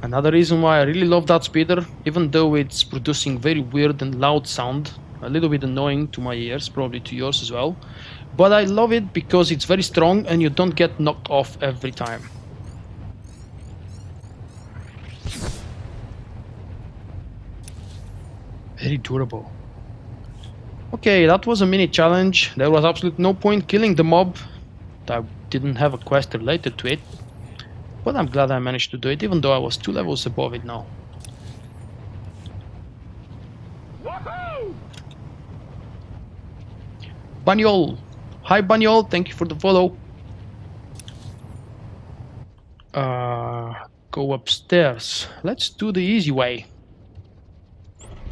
Another reason why I really love that speeder, even though it's producing very weird and loud sound, a little bit annoying to my ears, probably to yours as well, but I love it because it's very strong and you don't get knocked off every time. Very durable. Okay, that was a mini challenge. There was absolutely no point killing the mob. I didn't have a quest related to it. But I'm glad I managed to do it, even though I was 2 levels above it now. Banyol! Hi Banyol, thank you for the follow. Go upstairs. Let's do the easy way.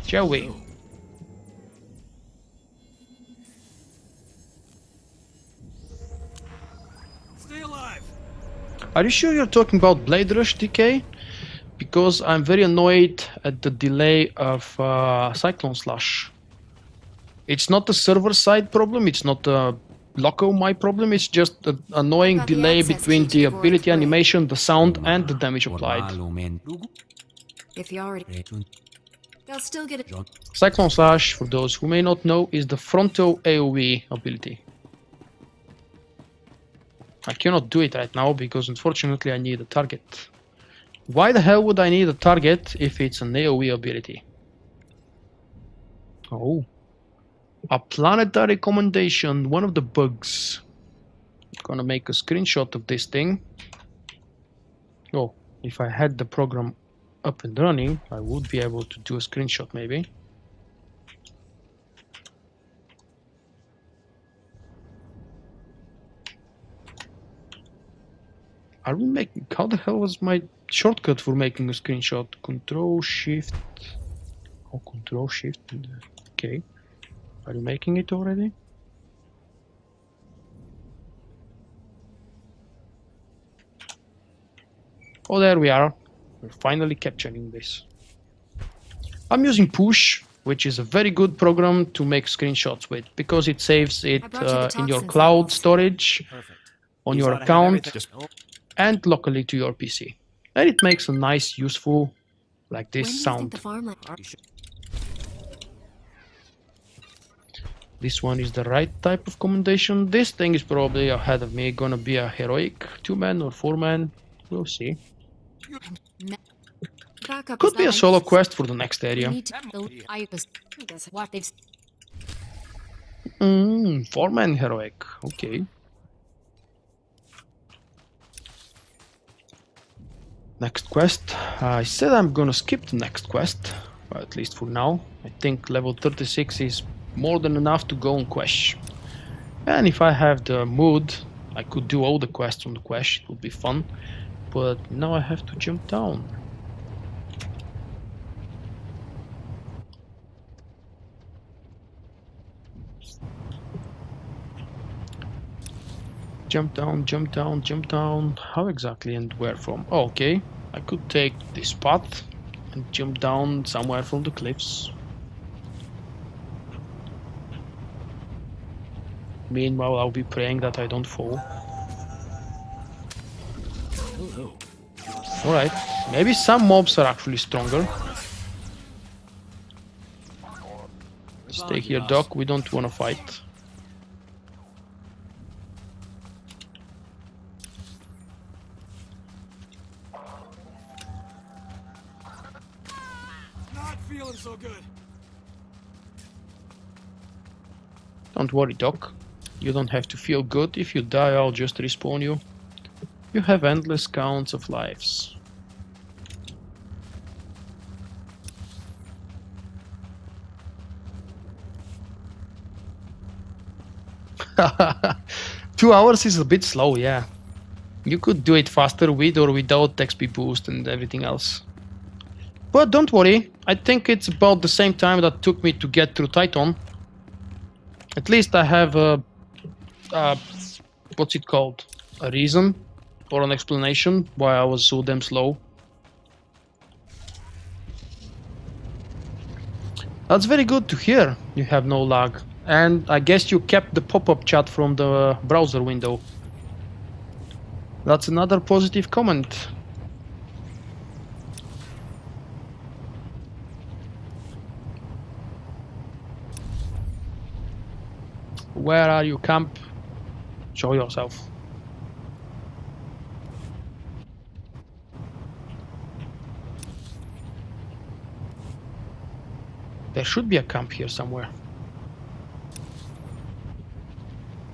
Shall we? Stay alive. Are you sure you're talking about Blade Rush, DK? Because I'm very annoyed at the delay of Cyclone Slash. It's not a server side problem, it's not a Loco my problem, it's just an annoying delay between the ability animation, the sound, and the damage applied. If you already... They'll still get it. Cyclone Slash, for those who may not know, is the frontal AoE ability. I cannot do it right now because unfortunately I need a target. Why the hell would I need a target if it's an AoE ability? Oh. A planetary commendation, one of the bugs. Gonna make a screenshot of this thing. Oh, if I had the program up and running, I would be able to do a screenshot maybe. Are we making... How the hell was my shortcut for making a screenshot? Control Shift... Oh, Control Shift... Okay. Are you making it already? Oh, there we are. We're finally capturing this. I'm using Push, which is a very good program to make screenshots with, because it saves it in your cloud storage, on your account, and locally to your PC. And it makes a nice, useful, like this sound. This one is the right type of commendation. This thing is probably ahead of me, gonna be a heroic 2-man or 4-man, we'll see. Could be a solo quest for the next area. 4-man heroic, okay. Next quest. I said I'm gonna skip the next quest, at least for now. I think level 36 is more than enough to go on quest. And if I have the mood, I could do all the quests on the quest, it would be fun. But now I have to jump down. Jump down, jump down, jump down. How exactly and where from? Oh, okay. I could take this path and jump down somewhere from the cliffs. Meanwhile, I'll be praying that I don't fall. Alright, maybe some mobs are actually stronger. Stay here, Doc, we don't want to fight. Not feeling so good. Don't worry, Doc. You don't have to feel good. If you die, I'll just respawn you. You have endless counts of lives. Two hours is a bit slow, yeah. You could do it faster with or without XP boost and everything else. But don't worry, I think it's about the same time that took me to get through Titan. At least I have a what's it called? A reason or an explanation why I was so damn slow. That's very good to hear. You have no lag. And I guess you kept the pop-up chat from the browser window. That's another positive comment. Where are you, camp? Show yourself. There should be a camp here somewhere.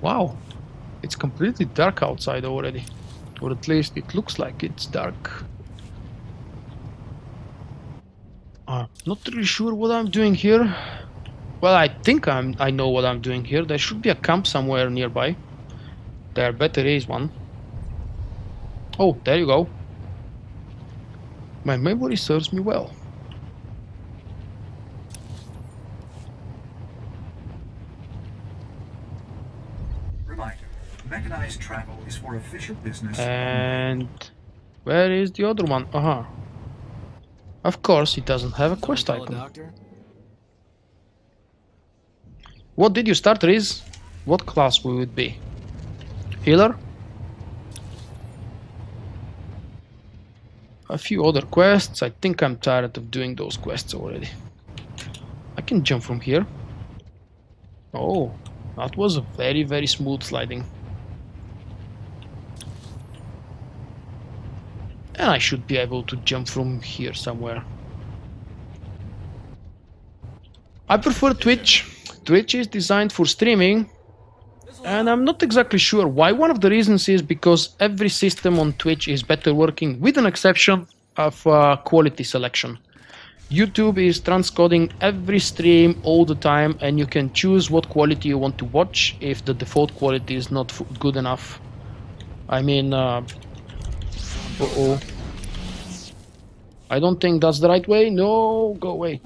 Wow, it's completely dark outside already. Or at least it looks like it's dark. Not really sure what I'm doing here. Well, I think I know what I'm doing here. There should be a camp somewhere nearby. There better is one. Oh, there you go. My memory serves me well. Reminder, mechanized travel is for official business. And where is the other one? Of course, it doesn't have a quest icon. What did you start, Riz? What class we would be? Healer? A few other quests. I think I'm tired of doing those quests already. I can jump from here. Oh, that was a very, very smooth sliding. And I should be able to jump from here somewhere. I prefer Twitch. Twitch is designed for streaming, and I'm not exactly sure why. One of the reasons is because every system on Twitch is better working, with an exception of quality selection. YouTube is transcoding every stream all the time, and you can choose what quality you want to watch if the default quality is not good enough. I mean, uh-oh. I don't think that's the right way. No, go away.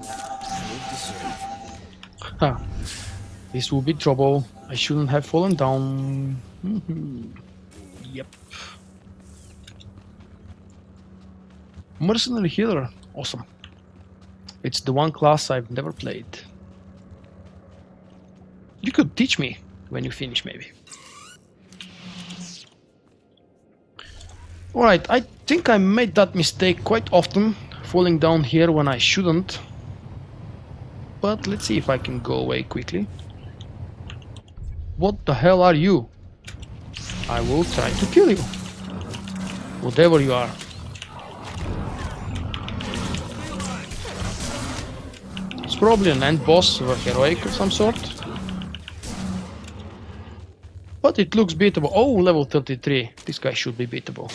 Huh. This will be trouble. I shouldn't have fallen down. Yep. Mercenary healer. Awesome. It's the one class I've never played. You could teach me when you finish, maybe. Alright, I think I made that mistake quite often, falling down here when I shouldn't. But let's see if I can go away quickly. What the hell are you? I will try to kill you. Whatever you are. It's probably an end boss or a heroic of some sort. But it looks beatable. Oh, level 33. This guy should be beatable.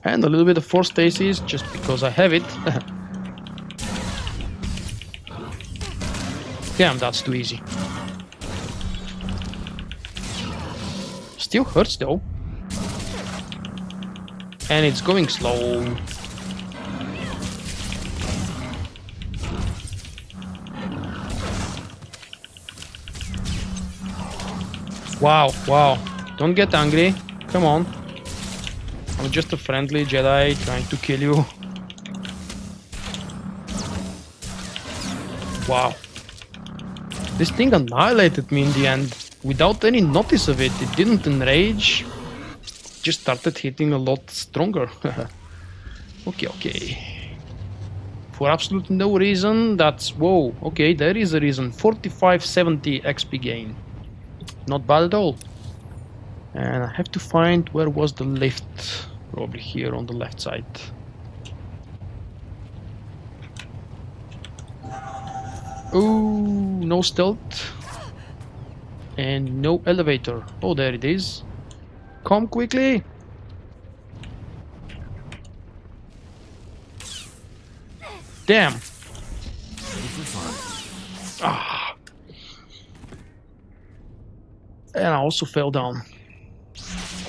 And a little bit of force stasis, just because I have it. Damn, that's too easy. Still hurts though. And it's going slow. Wow, wow. Don't get angry. Come on. I'm just a friendly Jedi trying to kill you. Wow. This thing annihilated me in the end. Without any notice of it. It didn't enrage. Just started hitting a lot stronger. Okay, okay. For absolutely no reason, that's... Whoa, okay, there is a reason. 4570 XP gain. Not bad at all. And I have to find where was the lift. Probably here on the left side. Oh, no stealth. And no elevator. Oh, there it is. Come quickly. Damn. Ah. And I also fell down.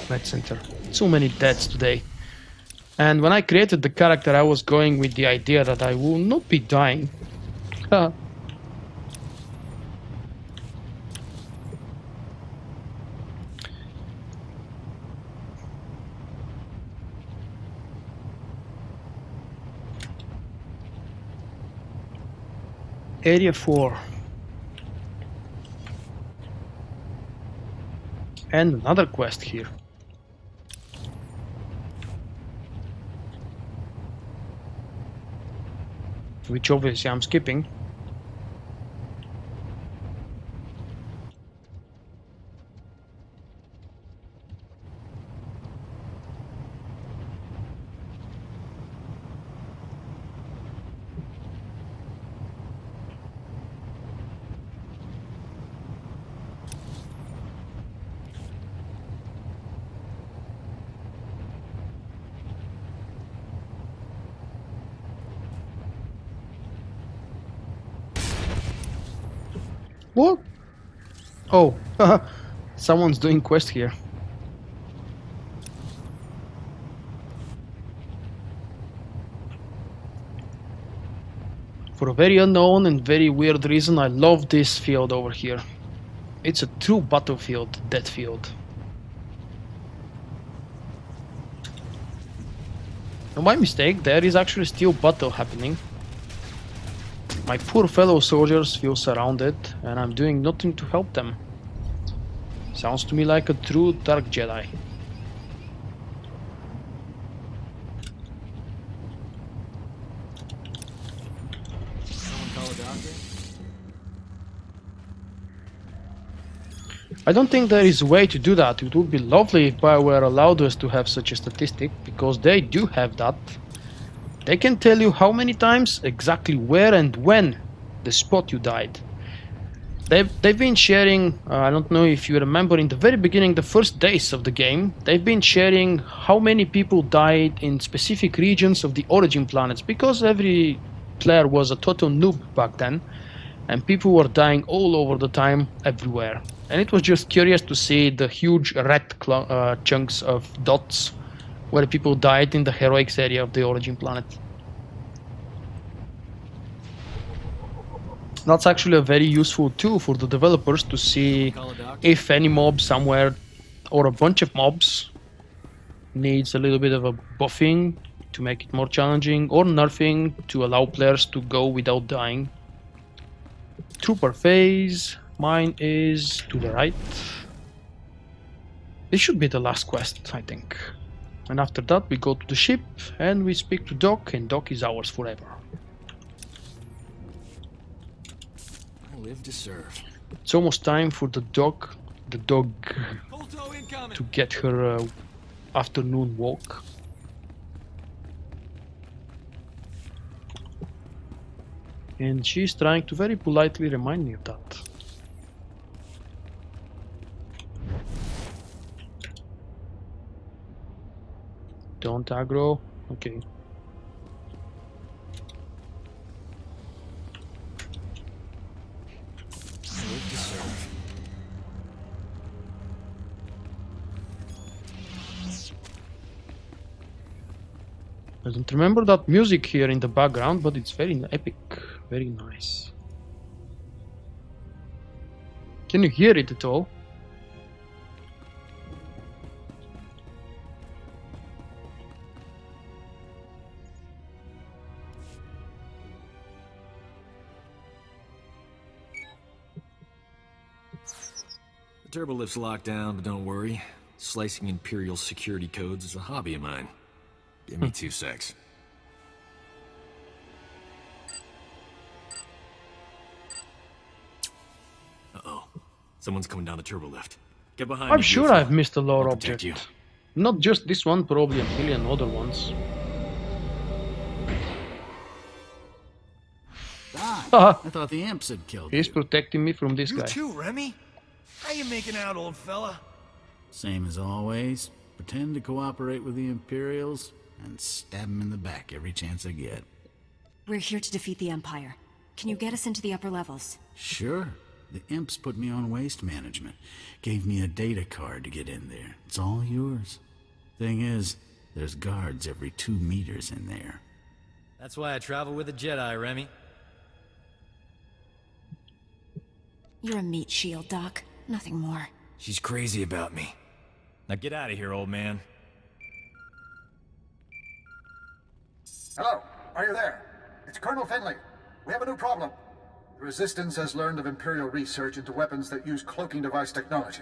Med center. So many deaths today. And when I created the character, I was going with the idea that I will not be dying. Area 4. And another quest here. which obviously I'm skipping. What? Oh, someone's doing quest here. For a very unknown and very weird reason, I love this field over here. It's a true battlefield, death field. No, my mistake, there is actually still battle happening. My poor fellow soldiers feel surrounded, and I'm doing nothing to help them. Sounds to me like a true Dark Jedi. Someone call a doctor? I don't think there is a way to do that. It would be lovely if BioWare allowed us to have such a statistic, because they do have that. They can tell you how many times, exactly where and when the spot you died. They've been sharing, I don't know if you remember, in the very beginning, the first days of the game, they've been sharing how many people died in specific regions of the origin planets, because every player was a total noob back then, and people were dying all over the time, everywhere. And it was just curious to see the huge red chunks of dots where people died in the heroics area of the origin planet. That's actually a very useful tool for the developers to see if any mob somewhere or a bunch of mobs needs a little bit of a buffing to make it more challenging, or nerfing to allow players to go without dying. Trooper phase, mine is to the right. This should be the last quest, I think. And after that we go to the ship and we speak to Doc, and Doc is ours forever. I live to serve. It's almost time for the dog Photo incoming. to get her afternoon walk. And she's trying to very politely remind me of that. Don't aggro. Okay. I live to serve. I don't remember that music here in the background, but it's very epic, very nice. Can you hear it at all? The turbolift's locked down, but don't worry. Slicing Imperial security codes is a hobby of mine. Give me 2 secs. Uh-oh. Someone's coming down the turbolift. Get behind me. I'm sure I've missed a lore I'll protect object. you. Not just this one, probably a million other ones. I thought the imps had killed He's you. protecting me from this You guy. too, Remy? How you making out, old fella? Same as always. Pretend to cooperate with the Imperials and stab them in the back every chance I get. We're here to defeat the Empire. Can you get us into the upper levels? Sure. The imps put me on waste management. Gave me a data card to get in there. It's all yours. Thing is, there's guards every 2 meters in there. That's why I travel with a Jedi, Remy. You're a meat shield, Doc. Nothing more. She's crazy about me. Now get out of here, old man. Hello, are you there? It's Colonel Finley. We have a new problem. The Resistance has learned of Imperial research into weapons that use cloaking device technology.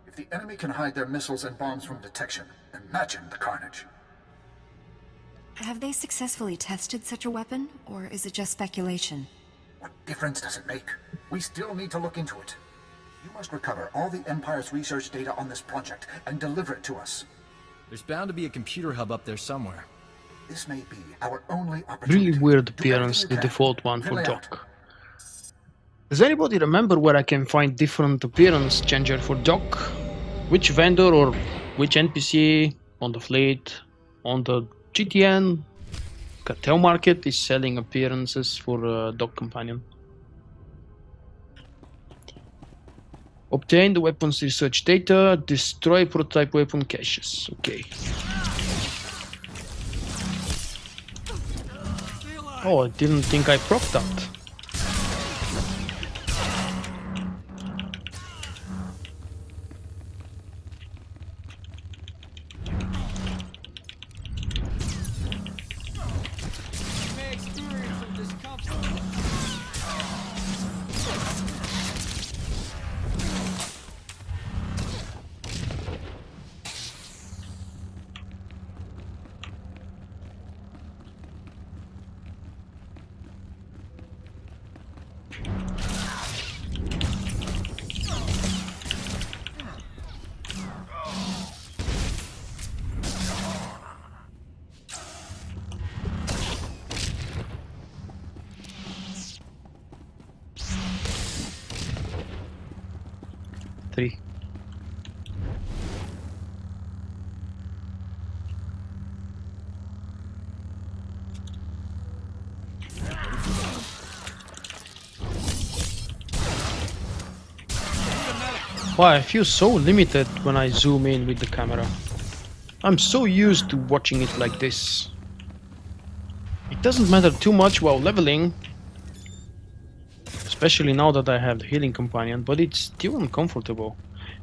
If the enemy can hide their missiles and bombs from detection, imagine the carnage. Have they successfully tested such a weapon, or is it just speculation? What difference does it make? We still need to look into it. You must recover all the Empire's research data on this project and deliver it to us. There's bound to be a computer hub up there somewhere. This may be our only opportunity. Really weird Do appearance, everything the you can. default one for Fill it Doc. out. Does anybody remember where I can find different appearance changer for Doc? Which vendor or which NPC on the fleet, on the GTN, cartel market is selling appearances for Doc Companion? Obtain the weapons research data, destroy prototype weapon caches. Okay. Oh, I didn't think I propped that. Three. Wow, I feel so limited when I zoom in with the camera. I'm so used to watching it like this. It doesn't matter too much while leveling, especially now that I have the healing companion, but it's still uncomfortable.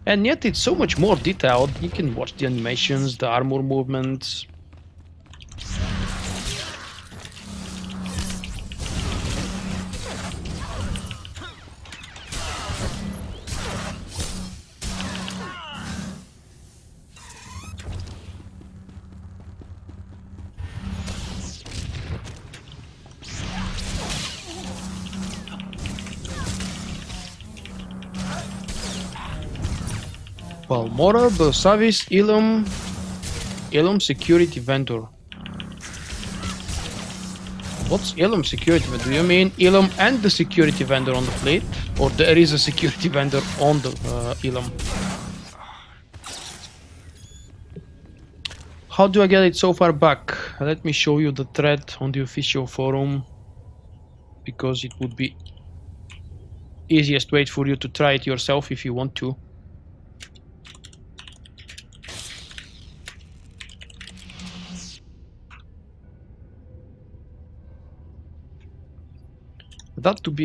And yet it's so much more detailed. You can watch the animations, the armor movements. Balmorra, Belsavis, Ilum security vendor. What's Ilum security vendor? Do you mean Ilum and the security vendor on the fleet? Or there is a security vendor on the Ilum? How do I get it so far back? Let me show you the thread on the official forum, because it would be easiest way for you to try it yourself if you want to. That would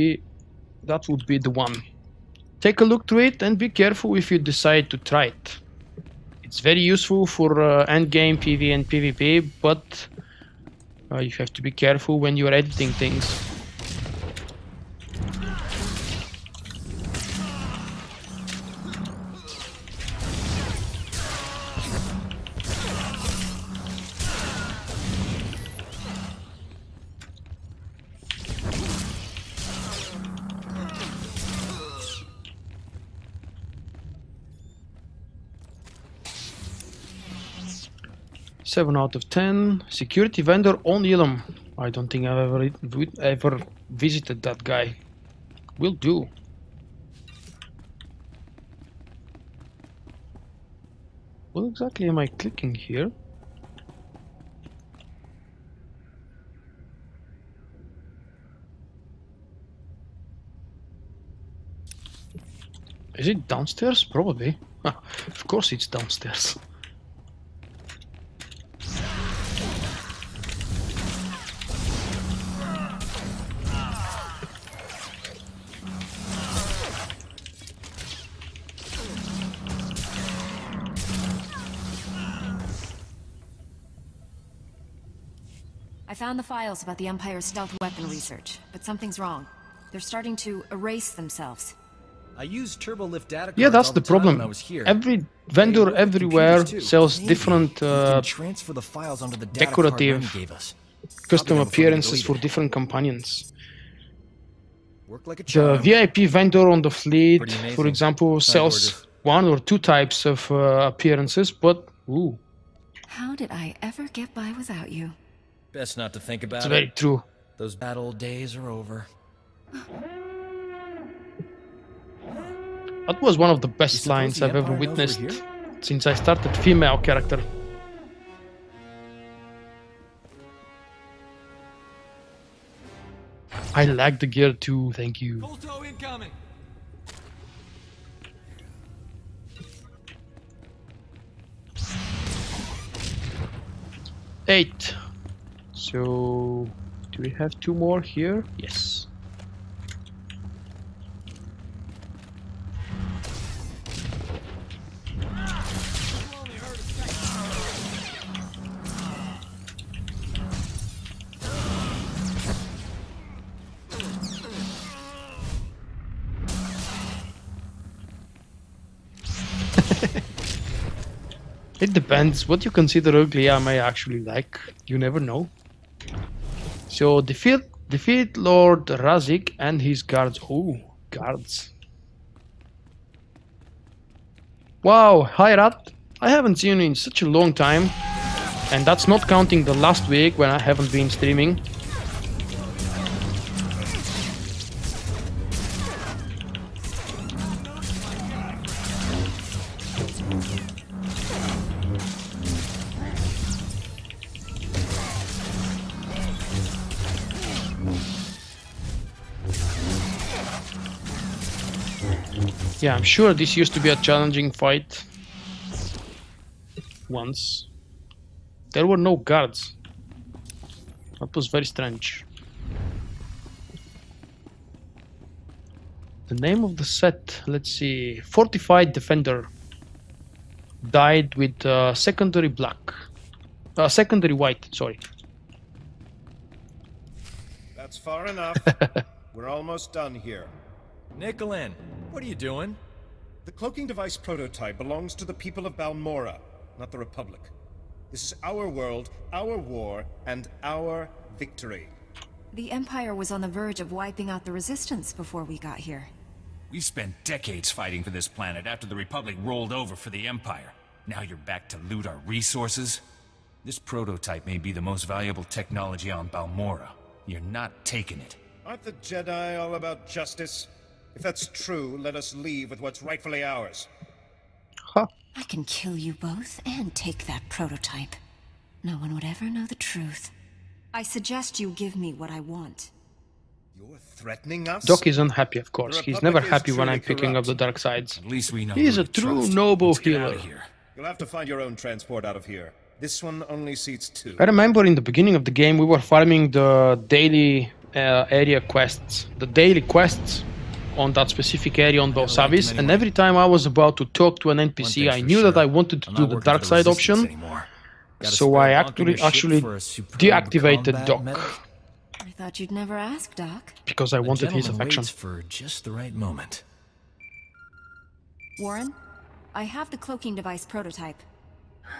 be the one. Take a look through it and be careful if you decide to try it. It's very useful for endgame PV and PvP, but you have to be careful when you're editing things. Seven out of 10. Security vendor on Ilum. I don't think I've ever visited that guy. Will do. What exactly am I clicking here? Is it downstairs? Probably. Of course it's downstairs. I found the files about the Empire's stealth weapon research, but something's wrong. They're starting to erase themselves. I used turbolift data Yeah, that's all the time when problem. I was here. Every vendor They work with everywhere computers, too. sells Maybe different we can transfer the files onto the data card decorative Remy gave us. custom Copy them before we appearances delete for it. different companions. Work like a The charm. VIP vendor on the fleet, Pretty amazing. for example, Hi, sells gorgeous. 1 or 2 types of appearances, but ooh, How did I ever get by without you? Best not to think about it's it. very true. Those bad old days are over. That was one of the You best suppose lines the I've ever Empire knows we're witnessed here? since I started female character. I like the gear too, thank you. Volto incoming. Eight. So, do we have 2 more here? Yes. It depends. What you consider ugly, I may actually like. You never know. So defeat Lord Razik and his guards. Oh, guards. Wow, hi Rat. I haven't seen you in such a long time. And that's not counting the last week when I haven't been streaming. Yeah, I'm sure this used to be a challenging fight. Once. There were no guards. That was very strange. The name of the set, let's see. Fortified Defender. Died with secondary black. Secondary white, sorry. That's far enough. We're almost done here. Nicolin, what are you doing? The cloaking device prototype belongs to the people of Balmorra, not the Republic. This is our world, our war, and our victory. The Empire was on the verge of wiping out the Resistance before we got here. We've spent decades fighting for this planet after the Republic rolled over for the Empire. Now you're back to loot our resources? This prototype may be the most valuable technology on Balmorra. You're not taking it. Aren't the Jedi all about justice? If that's true, let us leave with what's rightfully ours. Huh. I can kill you both and take that prototype. No one would ever know the truth. I suggest you give me what I want. You're threatening us? Doc is unhappy, of course. The He's Republic never is happy when truly I'm picking up corrupt. the dark sides. At least we know He's who a to true trust. noble Let's get healer. out of here. You'll have to find your own transport out of here. This one only seats 2. I remember in the beginning of the game we were farming the daily area quests, the daily quests on that specific area on Belsavis, and every time I was about to talk to an NPC, I knew that I wanted to do the dark side option, so I actually deactivated Doc I thought you'd never ask, Doc. because I wanted his affection. Waits for just the right moment. Warren, I have the cloaking device prototype.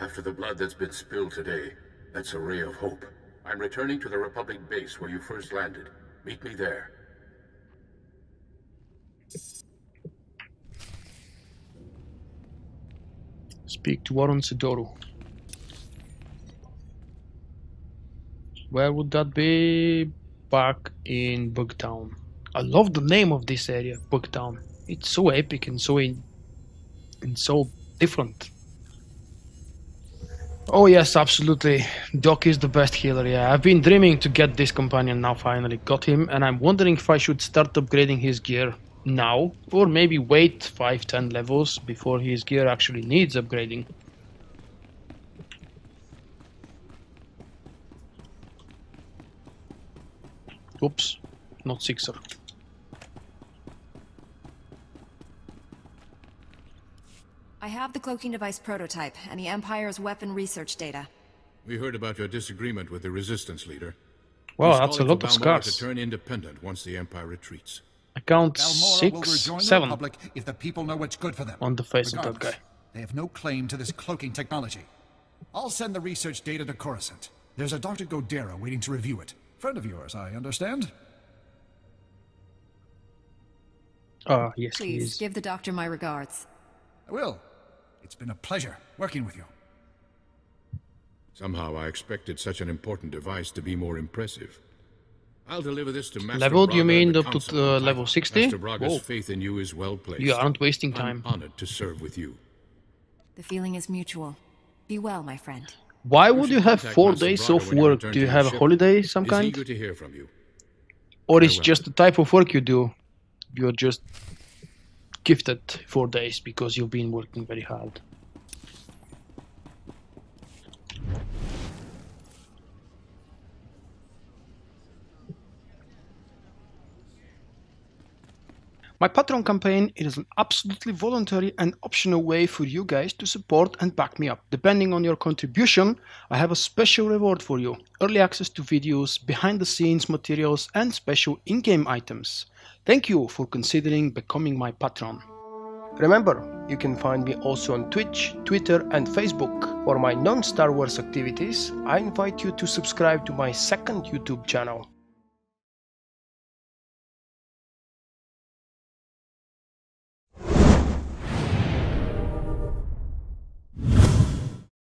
After the blood that's been spilled today, that's a ray of hope. I'm returning to the Republic base where you first landed. Meet me there. Speak to Warren Sidoru. Where would that be? Back in Bugtown. I love the name of this area, Bugtown. It's so epic and so different. Oh yes, absolutely. Doc is the best healer, yeah. I've been dreaming to get this companion, now finally got him, and I'm wondering if I should start upgrading his gear now, or maybe wait 5-10 levels before his gear actually needs upgrading. Oops, not 6er. I have the cloaking device prototype and the Empire's weapon research data. We heard about your disagreement with the Resistance leader. Wow, He's that's a calling lot for of Balmorra scars. to turn independent once the Empire retreats. I count Balmorra will 6, rejoin the 7 Republic if the people know what's good for them. on the face of that Regardless, guy. they have no claim to this cloaking technology. I'll send the research data to Coruscant. There's a Dr. Godera waiting to review it. Friend of yours, I understand? Yes, he Please is. give the doctor my regards. I will. It's been a pleasure working with you. Somehow I expected such an important device to be more impressive. I'll deliver this to Master Level, do you Braga mean and the up to Council on level Tython. 60? Master Braga's Whoa. faith in you is well placed. You aren't wasting time. I'm honored to serve with you. The feeling is mutual. Be well, my friend. Why would you have contact 4 Master days Braga of when you work? return Do to you your have a ship. holiday some He's kind? eager to hear from you. Or it's Farewell. just the type of work you do? You're just gifted 4 days because you've been working very hard. My Patreon campaign is an absolutely voluntary and optional way for you guys to support and back me up. Depending on your contribution, I have a special reward for you. Early access to videos, behind the scenes materials and special in-game items. Thank you for considering becoming my patron. Remember, you can find me also on Twitch, Twitter and Facebook. For my non-Star Wars activities, I invite you to subscribe to my second YouTube channel.